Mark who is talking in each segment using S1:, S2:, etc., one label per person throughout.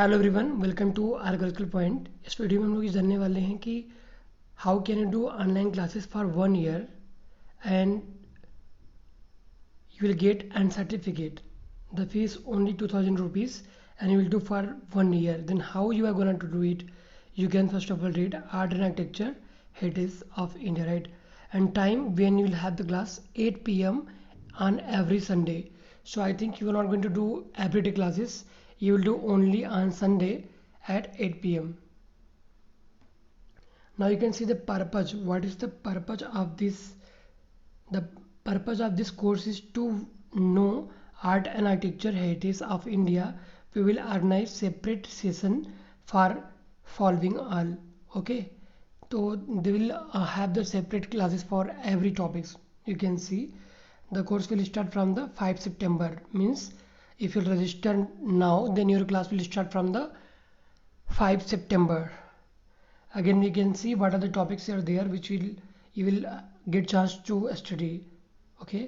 S1: Hello everyone, welcome to Argal point. इस video में हम लोग ये जानने वाले हैं कि how can you do online classes for 1 year and you will get an certificate. The fee is only 2000 rupees and you will do for 1 year. Then how you are going to do it? You can first of all read Art and Architecture Heritage of India, right? And time when you will have the class 8 p.m. on every Sunday. So I think you are not going to do everyday classes. You will do only on Sunday at 8 p.m. Now you can see the purpose. What is the purpose of this? The purpose of this course is to know art and architecture heritage of India. We will organize separate session for following all. Okay, so they will have the separate classes for every topics. You can see the course will start from the 5 September. Means if you register now, then your class will start from the 5 September. Again we can see what are the topics are there which will you will get chance to study. Okay,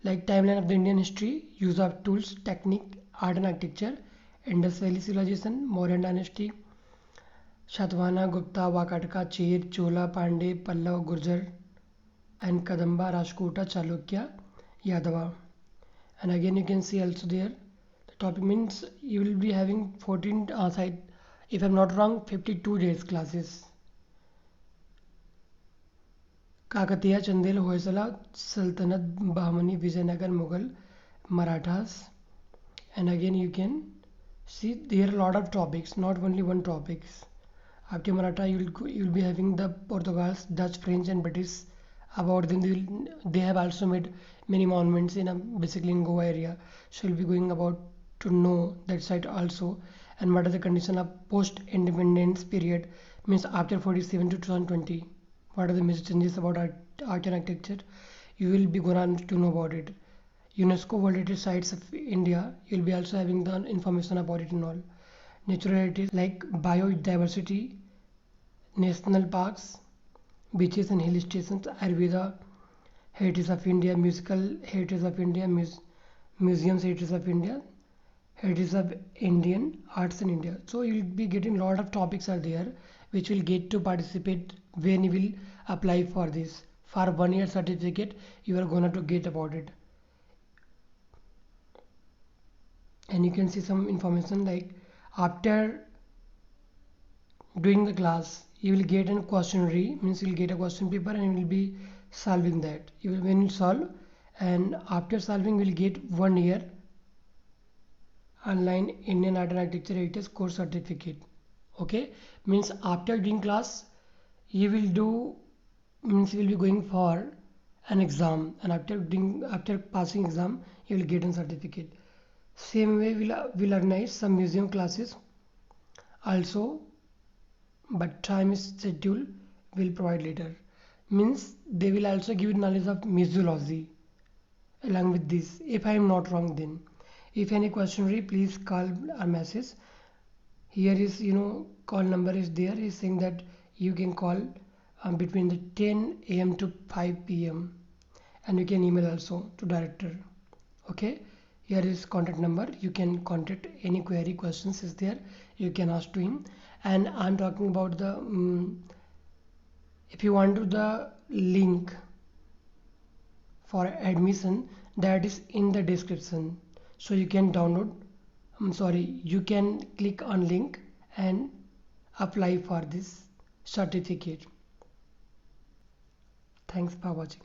S1: like timeline of the Indian history, use of tools, technique, art and architecture, Indus Valley civilization, Mauryan dynasty, Shatavahana, Gupta, Vakataka, Chet, Chola, Pandey, Pallav, Gurjar and Kadamba, Rashtrakuta, Chalukya, Yadava. And again you can see also there the topic means you will be having 14 side, if I'm not wrong, 52 days classes. Kakatiya, Chandel, Hoysala सल्तनत, Bahmani, Vijayanagar, Mughal, Marathas. And again you can see there are a lot of topics, not only one topics. After Maratha you will be having the Portuguese, Dutch, French and British. About them they have also made many monuments in basically in Goa area, so you'll be going about to know that side also. And what are the condition of post independence period, means after 47 to 2020, what are the major changes about art and architecture. You will be going to know about it. UNESCO World Heritage Sites of India, you'll be also having the information about it and all. Natural heritage like biodiversity, national parks, beaches and hill stations, Ayurveda heritage of India, musical heritage of India, museums heritage of India, heritage of Indian arts in India. So you'll be getting a lot of topics are there which will get to participate when you will apply for this. For 1 year certificate you are gonna to get about it. And you can see some information like after doing the class you will get a questionnaire, means you will get a question paper and you will be solving that. You will, when you solve, and after solving you will get 1 year online Indian Art and Architecture Heritage course certificate. Okay, means after doing class you will do, means you will be going for an exam, and after passing exam you will get a certificate. Same way we'll organize some museum classes also, but time is schedule will provide later. Means they will also give you knowledge of museology along with this, if I am not wrong. Then if any question please call or message. Here is call number is there, is saying that you can call between the 10 a.m. to 5 p.m. and you can email also to director. Okay, here is contact number, you can contact any query questions is there, you can ask to him. And I'm talking about the if you want to the link for admission, that is in the description, so you can download, you can click on link and apply for this certificate. Thanks for watching.